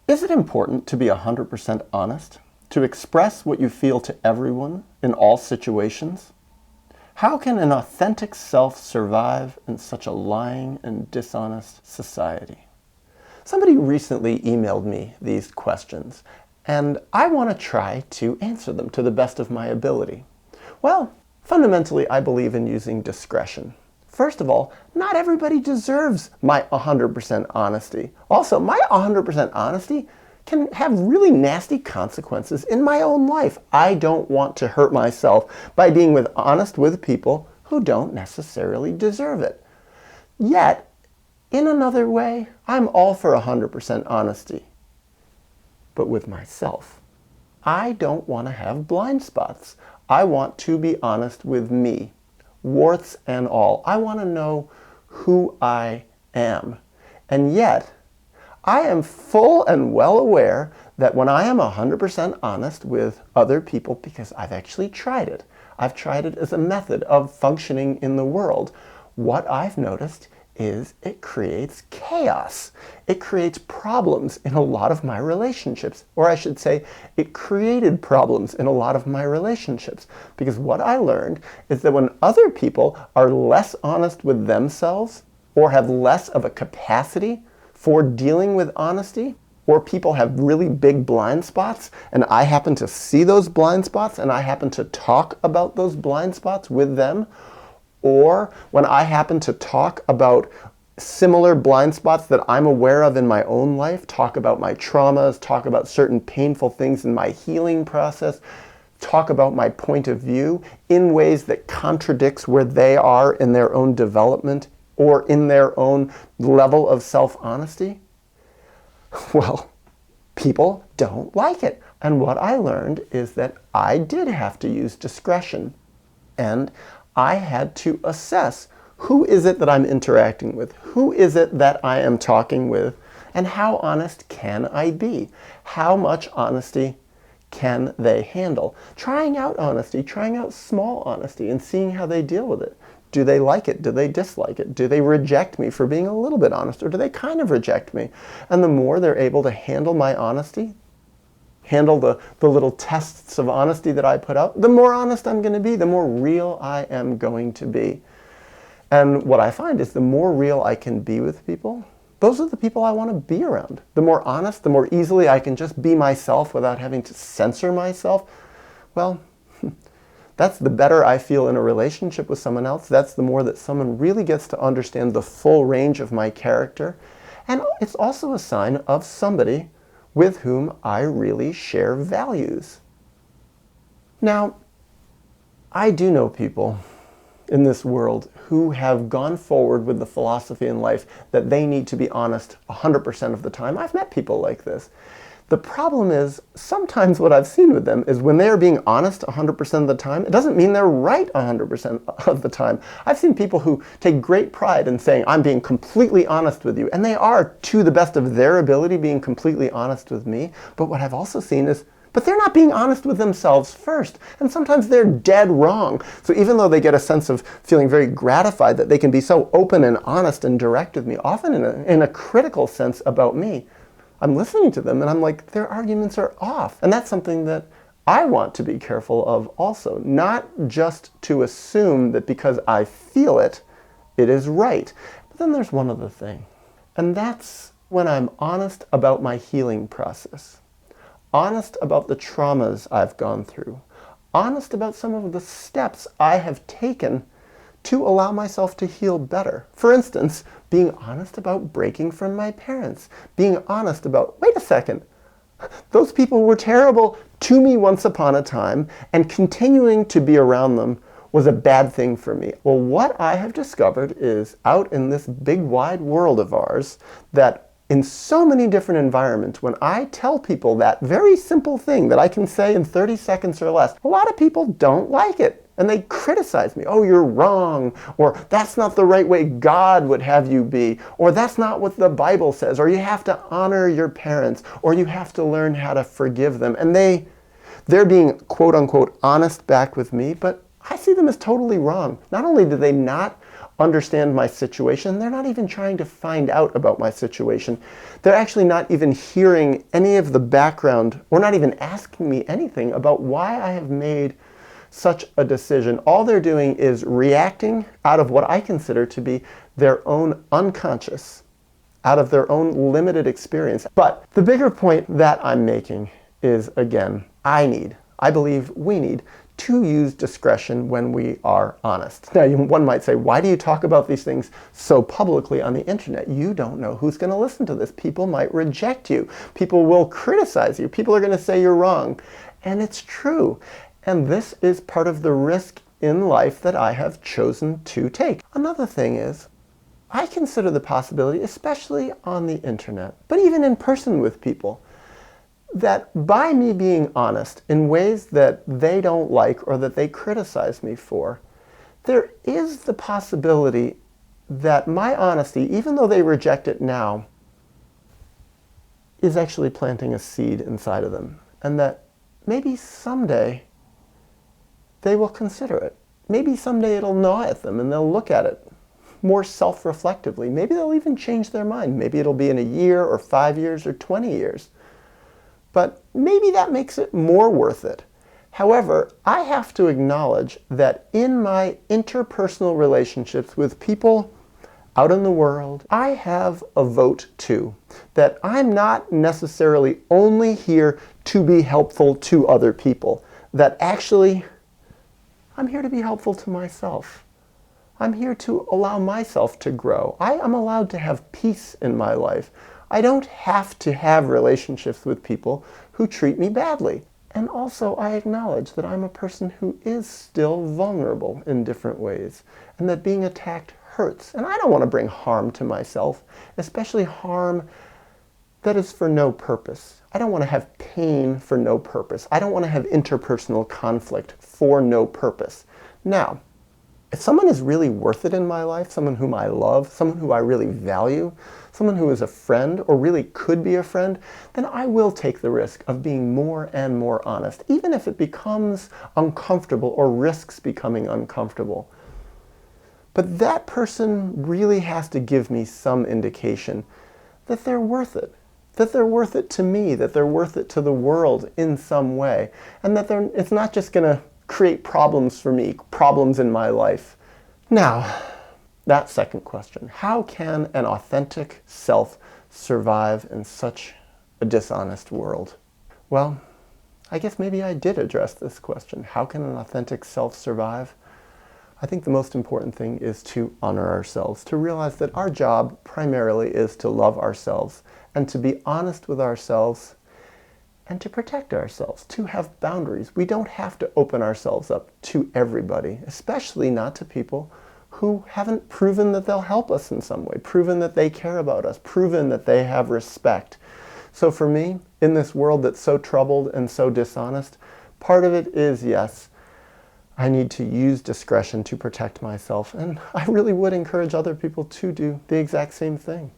Is it important to be 100% honest? To express what you feel to everyone in all situations? How can an authentic self survive in such a lying and dishonest society? Somebody recently emailed me these questions, and I want to try to answer them to the best of my ability. Well, fundamentally, I believe in using discretion. First of all, not everybody deserves my 100% honesty. Also, my 100% honesty can have really nasty consequences in my own life. I don't want to hurt myself by being honest with people who don't necessarily deserve it. Yet, in another way, I'm all for 100% honesty, but with myself. I don't want to have blind spots. I want to be honest with me, warts and all. I want to know who I am. And yet, I am full and well aware that when I am 100% honest with other people, because I've actually tried it, I've tried it as a method of functioning in the world, what I've noticed is it creates chaos. It creates problems in a lot of my relationships. Or I should say, it created problems in a lot of my relationships. Because what I learned is that when other people are less honest with themselves, or have less of a capacity for dealing with honesty, or people have really big blind spots, and I happen to see those blind spots, and I happen to talk about those blind spots with them, or when I happen to talk about similar blind spots that I'm aware of in my own life, talk about my traumas, talk about certain painful things in my healing process, talk about my point of view in ways that contradicts where they are in their own development or in their own level of self-honesty, well, people don't like it. And what I learned is that I did have to use discretion. And I had to assess, who is it that I'm interacting with? Who is it that I am talking with? And how honest can I be? How much honesty can they handle? Trying out honesty, trying out small honesty, and seeing how they deal with it. Do they like it? Do they dislike it? Do they reject me for being a little bit honest? Or do they kind of reject me? And the more they're able to handle my honesty, handle the little tests of honesty that I put out, the more honest I'm going to be, the more real I am going to be. And what I find is the more real I can be with people, those are the people I want to be around. The more honest, the more easily I can just be myself without having to censor myself. Well, that's the better I feel in a relationship with someone else. That's the more that someone really gets to understand the full range of my character. And it's also a sign of somebody with whom I really share values. Now, I do know people in this world who have gone forward with the philosophy in life that they need to be honest 100% of the time. I've met people like this. The problem is, sometimes what I've seen with them is when they are being honest 100% of the time, it doesn't mean they're right 100% of the time. I've seen people who take great pride in saying, I'm being completely honest with you. And they are, to the best of their ability, being completely honest with me. But what I've also seen is, but they're not being honest with themselves first. And sometimes they're dead wrong. So even though they get a sense of feeling very gratified that they can be so open and honest and direct with me, often in a critical sense about me, I'm listening to them and I'm like, their arguments are off. And that's something that I want to be careful of also. Not just to assume that because I feel it, it is right. But then there's one other thing. And that's when I'm honest about my healing process. Honest about the traumas I've gone through. Honest about some of the steps I have taken to allow myself to heal better. For instance, being honest about breaking from my parents. Being honest about, wait a second, those people were terrible to me once upon a time, and continuing to be around them was a bad thing for me. Well, what I have discovered is out in this big wide world of ours, that in so many different environments, when I tell people that very simple thing that I can say in 30 seconds or less, a lot of people don't like it. And they criticize me. Oh, you're wrong. Or that's not the right way God would have you be. Or that's not what the Bible says. Or you have to honor your parents. Or you have to learn how to forgive them. And they're being quote unquote honest back with me, but I see them as totally wrong. Not only do they not understand my situation. They're not even trying to find out about my situation. They're actually not even hearing any of the background or not even asking me anything about why I have made such a decision. All they're doing is reacting out of what I consider to be their own unconscious, out of their own limited experience. But the bigger point that I'm making is, again, I believe we need to use discretion when we are honest. Now, one might say, why do you talk about these things so publicly on the internet? You don't know who's going to listen to this. People might reject you. People will criticize you. People are going to say you're wrong. And it's true. And this is part of the risk in life that I have chosen to take. Another thing is, I consider the possibility, especially on the internet, but even in person with people, that by me being honest in ways that they don't like or that they criticize me for, there is the possibility that my honesty, even though they reject it now, is actually planting a seed inside of them. And that maybe someday they will consider it. Maybe someday it'll gnaw at them and they'll look at it more self-reflectively. Maybe they'll even change their mind. Maybe it'll be in a year or 5 years or 20 years. But maybe that makes it more worth it. However, I have to acknowledge that in my interpersonal relationships with people out in the world, I have a vote too. That I'm not necessarily only here to be helpful to other people. That actually, I'm here to be helpful to myself. I'm here to allow myself to grow. I am allowed to have peace in my life. I don't have to have relationships with people who treat me badly. And also, I acknowledge that I'm a person who is still vulnerable in different ways, and that being attacked hurts. And I don't want to bring harm to myself, especially harm that is for no purpose. I don't want to have pain for no purpose. I don't want to have interpersonal conflict for no purpose. Now, if someone is really worth it in my life, someone whom I love, someone who I really value, someone who is a friend or really could be a friend, then I will take the risk of being more and more honest, even if it becomes uncomfortable or risks becoming uncomfortable. But that person really has to give me some indication that they're worth it. That they're worth it to me, that they're worth it to the world in some way, and that it's not just going to create problems for me, problems in my life. Now, that second question, how can an authentic self survive in such a dishonest world? Well, I guess maybe I did address this question. How can an authentic self survive? I think the most important thing is to honor ourselves, to realize that our job primarily is to love ourselves and to be honest with ourselves and to protect ourselves, to have boundaries. We don't have to open ourselves up to everybody, especially not to people who haven't proven that they'll help us in some way, proven that they care about us, proven that they have respect. So for me, in this world that's so troubled and so dishonest, part of it is, yes, I need to use discretion to protect myself, and I really would encourage other people to do the exact same thing.